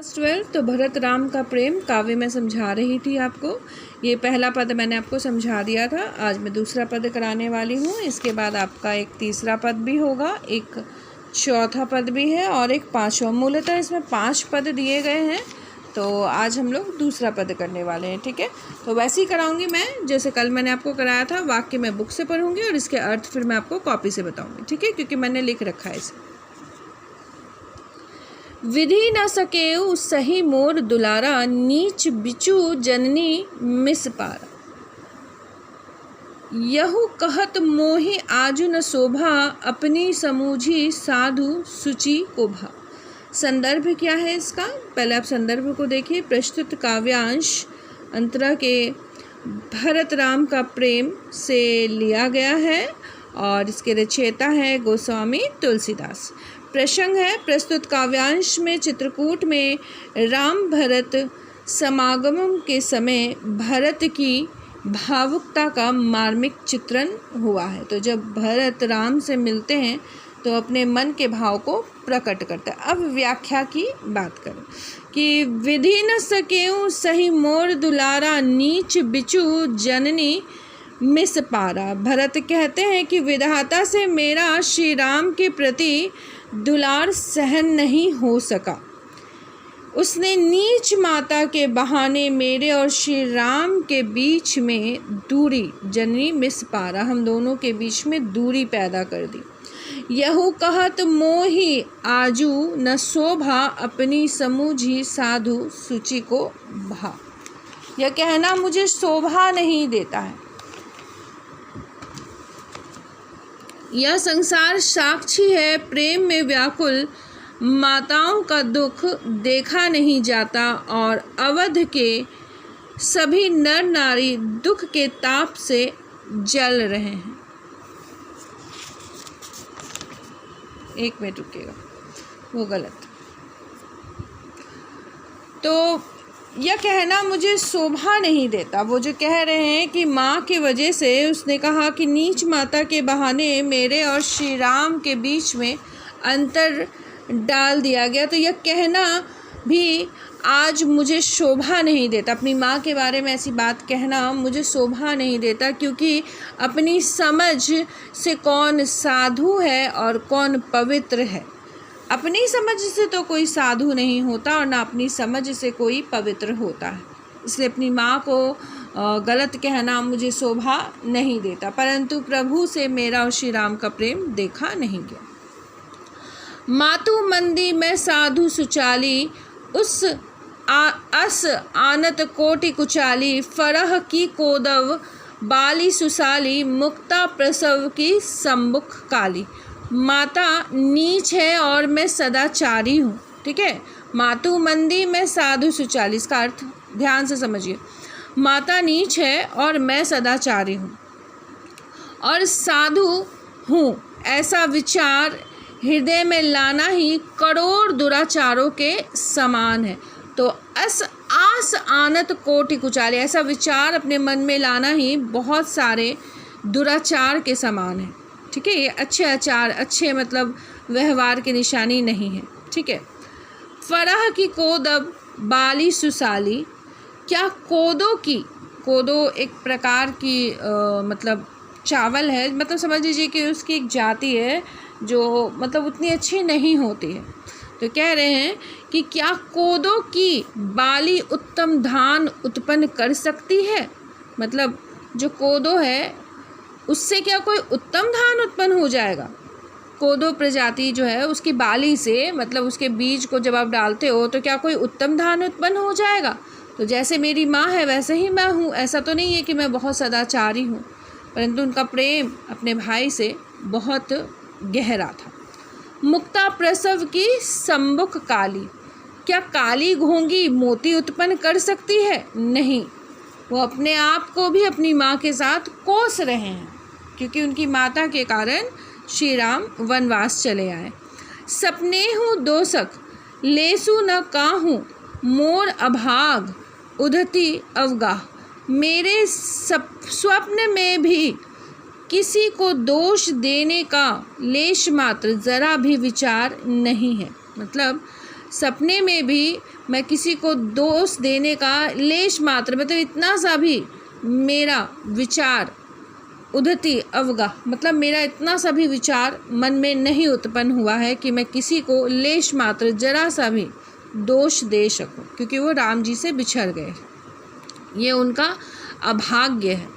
12 तो भरत राम का प्रेम काव्य में समझा रही थी आपको। ये पहला पद मैंने आपको समझा दिया था। आज मैं दूसरा पद कराने वाली हूँ। इसके बाद आपका एक तीसरा पद भी होगा, एक चौथा पद भी है और एक पांचवा। मूलतः इसमें 5 पद दिए गए हैं, तो आज हम लोग दूसरा पद करने वाले हैं। ठीक है, तो वैसे ही कराऊंगी मैं जैसे कल मैंने आपको कराया था। वाक्य मैं बुक से पढ़ूंगी और इसके अर्थ फिर मैं आपको कॉपी से बताऊंगी। ठीक है, क्योंकि मैंने लिख रखा है इसे। विधि न सकेउ सही मोर दुलारा, नीच बिचू जननी मिस पारा। यहु कहत मोहि आजु न शोभा, अपनी समूझी साधु सुचि को भा। संदर्भ क्या है इसका? पहले आप संदर्भ को देखिए। प्रस्तुत काव्यांश अंतरा के भरत राम का प्रेम से लिया गया है और इसके रचयिता है गोस्वामी तुलसीदास। प्रसंग है, प्रस्तुत काव्यांश में चित्रकूट में राम भरत समागम के समय भरत की भावुकता का मार्मिक चित्रण हुआ है। तो जब भरत राम से मिलते हैं तो अपने मन के भाव को प्रकट करता है। अब व्याख्या की बात करें कि विधि न सकेउ सही मोर दुलारा, नीच बिचू जननी मिस पारा। भरत कहते हैं कि विधाता से मेरा श्री राम के प्रति दुलार सहन नहीं हो सका। उसने नीच माता के बहाने मेरे और श्री राम के बीच में दूरी, जननी मिस पारा, हम दोनों के बीच में दूरी पैदा कर दी। यहु कहत मोहि आजू न शोभा, अपनी समूझी साधु सुचि को भा। यह कहना मुझे शोभा नहीं देता है। यह संसार साक्षी है, प्रेम में व्याकुल माताओं का दुख देखा नहीं जाता और अवध के सभी नर नारी दुख के ताप से जल रहे हैं। एक मिनट रुकिएगा, वो गलत। तो यह कहना मुझे शोभा नहीं देता। वो जो कह रहे हैं कि माँ की वजह से उसने कहा कि नीच माता के बहाने मेरे और श्री राम के बीच में अंतर डाल दिया गया। तो यह कहना भी आज मुझे शोभा नहीं देता। अपनी माँ के बारे में ऐसी बात कहना मुझे शोभा नहीं देता, क्योंकि अपनी समझ से कौन साधु है और कौन पवित्र है। अपनी समझ से तो कोई साधु नहीं होता और ना अपनी समझ से कोई पवित्र होता है। इसलिए अपनी माँ को गलत कहना मुझे शोभा नहीं देता। परंतु प्रभु से मेरा और श्री राम का प्रेम देखा नहीं गया। मातु मंदी में साधु सुचाली, उस अस आनत कोटि कुचाली। फरह की कोदव बाली सुसाली, मुक्ता प्रसव की सम्मुख काली। माता नीच है और मैं सदाचारी हूँ। ठीक है, मातु मंदी में साधु सुचाली, इसका अर्थ ध्यान से समझिए। माता नीच है और मैं सदाचारी हूँ और साधु हूँ, ऐसा विचार हृदय में लाना ही करोड़ दुराचारों के समान है। तो आस आनत कोटि कुचाली, ऐसा विचार अपने मन में लाना ही बहुत सारे दुराचार के समान है। ठीक है, ये अच्छे आचार, अच्छे मतलब व्यवहार की निशानी नहीं है। ठीक है। फरह की कोदब बाली सुसाली, क्या कोदो एक प्रकार की मतलब चावल है, मतलब समझ लीजिए कि उसकी एक जाति है जो मतलब उतनी अच्छी नहीं होती है। तो कह रहे हैं कि क्या कोदो की बाली उत्तम धान उत्पन्न कर सकती है। मतलब जो कोदो है उससे क्या कोई उत्तम धान उत्पन्न हो जाएगा? कोदो प्रजाति जो है उसकी बाली से, मतलब उसके बीज को जब आप डालते हो तो क्या कोई उत्तम धान उत्पन्न हो जाएगा? तो जैसे मेरी माँ है वैसे ही मैं हूँ। ऐसा तो नहीं है कि मैं बहुत सदाचारी हूँ, परंतु उनका प्रेम अपने भाई से बहुत गहरा था। मुक्ता प्रसव की सम्मुख काली, क्या काली घोंगी मोती उत्पन्न कर सकती है? नहीं, वो अपने आप को भी अपनी माँ के साथ कोस रहे हैं, क्योंकि उनकी माता के कारण श्री राम वनवास चले आए। सपने हूँ दोसक लेसु न काहूँ, मोर अभाग उधती अवगाह। मेरे स्वप्न में भी किसी को दोष देने का लेश मात्र ज़रा भी विचार नहीं है। मतलब सपने में भी मैं किसी को दोष देने का लेश मात्र, मतलब इतना सा भी मेरा विचार उद्धति अवगा, मतलब मेरा इतना सा भी विचार मन में नहीं उत्पन्न हुआ है कि मैं किसी को लेश मात्र जरा सा भी दोष दे सकूं, क्योंकि वो राम जी से बिछड़ गए। ये उनका अभाग्य है।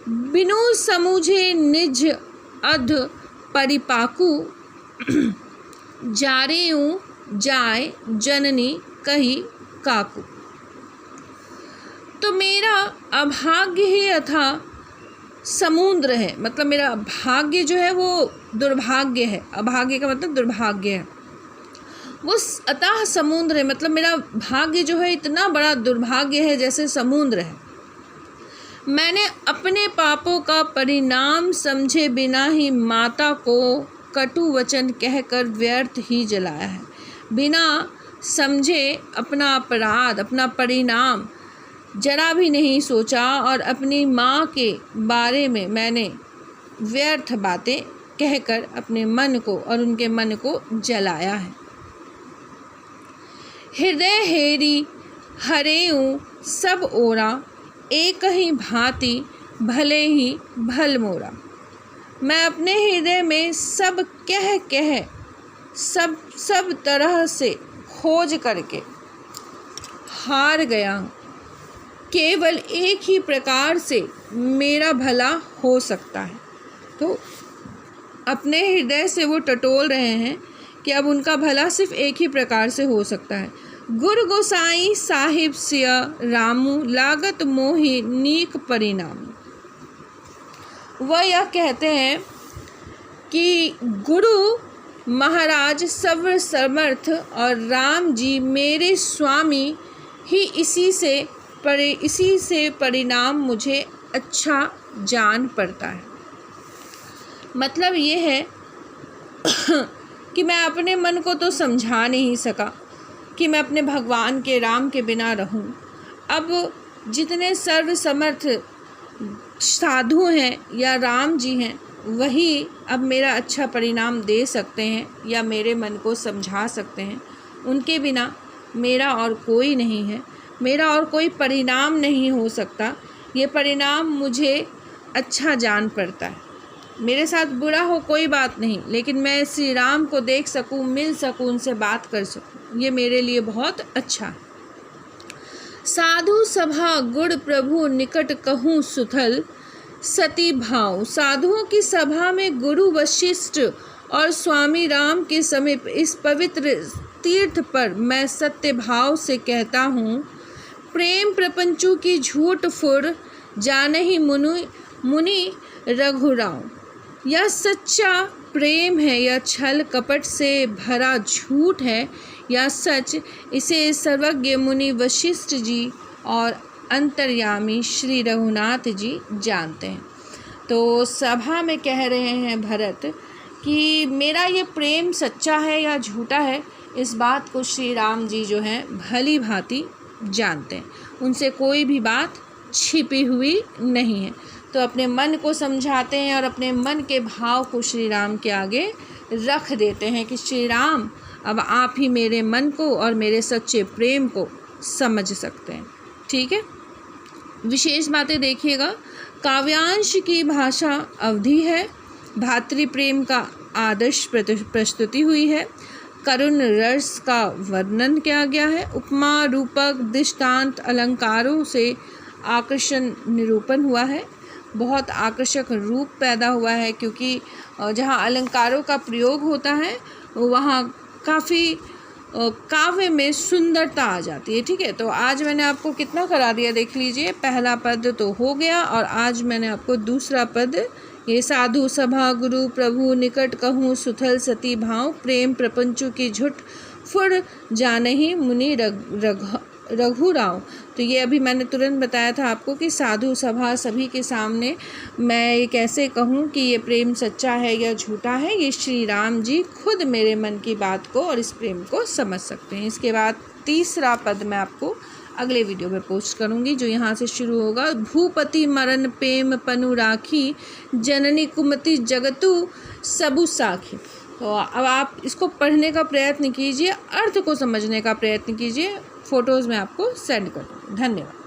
बिनु समूझे निज अध परिपाकु, जारेऊ जाय जननी कही काकू। तो मेरा अभाग्य ही अथा समुद्र है, मतलब मेरा भाग्य जो है वो दुर्भाग्य है। अभाग्य का मतलब दुर्भाग्य है, वो अतः समुद्र है, मतलब मेरा भाग्य जो है इतना बड़ा दुर्भाग्य है जैसे समुद्र है। मैंने अपने पापों का परिणाम समझे बिना ही माता को कटु वचन कहकर व्यर्थ ही जलाया है। बिना समझे अपना अपराध, अपना परिणाम जरा भी नहीं सोचा और अपनी माँ के बारे में मैंने व्यर्थ बातें कहकर अपने मन को और उनके मन को जलाया है। हृदय हेरी हरेऊ सब ओरा, एक ही भांति भले ही भल मोरा। मैं अपने हृदय में सब कह सब तरह से खोज करके हार गया हूँ। केवल एक ही प्रकार से मेरा भला हो सकता है। तो अपने हृदय से वो टटोल रहे हैं कि अब उनका भला सिर्फ एक ही प्रकार से हो सकता है। गुरु गोसाई साहिब सिया रामू लागत मोहि नीक परिणाम। वह यह कहते हैं कि गुरु महाराज सर्व समर्थ और राम जी मेरे स्वामी ही इसी से परिणाम मुझे अच्छा जान पड़ता है। मतलब ये है कि मैं अपने मन को तो समझा नहीं सका कि मैं अपने भगवान के राम के बिना रहूं। अब जितने सर्व समर्थ साधु हैं या राम जी हैं, वही अब मेरा अच्छा परिणाम दे सकते हैं या मेरे मन को समझा सकते हैं। उनके बिना मेरा और कोई नहीं है, मेरा और कोई परिणाम नहीं हो सकता। ये परिणाम मुझे अच्छा जान पड़ता है। मेरे साथ बुरा हो कोई बात नहीं, लेकिन मैं श्री राम को देख सकूं, मिल सकूं, उनसे बात कर सकूं, ये मेरे लिए बहुत अच्छा है। साधु सभा गुण प्रभु निकट कहूँ सुथल, सती भाव। साधुओं की सभा में गुरु वशिष्ठ और स्वामी राम के समीप इस पवित्र तीर्थ पर मैं सत्य भाव से कहता हूँ, प्रेम प्रपंचों की झूठ फुर जानहि मुनि रघुराव। यह सच्चा प्रेम है या छल कपट से भरा झूठ है या सच, इसे सर्वज्ञ मुनि वशिष्ठ जी और अंतर्यामी श्री रघुनाथ जी जानते हैं। तो सभा में कह रहे हैं भरत कि मेरा ये प्रेम सच्चा है या झूठा है, इस बात को श्री राम जी जो हैं भली भांति जानते हैं। उनसे कोई भी बात छिपी हुई नहीं है। तो अपने मन को समझाते हैं और अपने मन के भाव को श्री राम के आगे रख देते हैं कि श्री राम अब आप ही मेरे मन को और मेरे सच्चे प्रेम को समझ सकते हैं। ठीक है, विशेष बातें देखिएगा। काव्यांश की भाषा अवधि है। भातृ प्रेम का आदर्श प्रस्तुति हुई है। करुण रस का वर्णन किया गया है। उपमा रूपक दृष्टांत अलंकारों से आकर्षण निरूपण हुआ है। बहुत आकर्षक रूप पैदा हुआ है, क्योंकि जहाँ अलंकारों का प्रयोग होता है वहाँ काफ़ी काव्य में सुंदरता आ जाती है। ठीक है, तो आज मैंने आपको कितना करा दिया देख लीजिए। पहला पद तो हो गया और आज मैंने आपको दूसरा पद, ये साधु सभा गुरु प्रभु निकट कहूँ सुथल सती भाव, प्रेम प्रपंचों की झुट फुर जानहि मुनि रघुराव। तो ये अभी मैंने तुरंत बताया था आपको कि साधु सभा सभी के सामने मैं ये कैसे कहूँ कि ये प्रेम सच्चा है या झूठा है। ये श्री राम जी खुद मेरे मन की बात को और इस प्रेम को समझ सकते हैं। इसके बाद तीसरा पद मैं आपको अगले वीडियो में पोस्ट करूँगी, जो यहाँ से शुरू होगा। भूपति मरण प्रेम पनु राखी, जननी कुमति जगतु सबु साखी। तो अब आप इसको पढ़ने का प्रयत्न कीजिए, अर्थ को समझने का प्रयत्न कीजिए। फ़ोटोज़ मैं आपको सेंड कर दूँगी। धन्यवाद।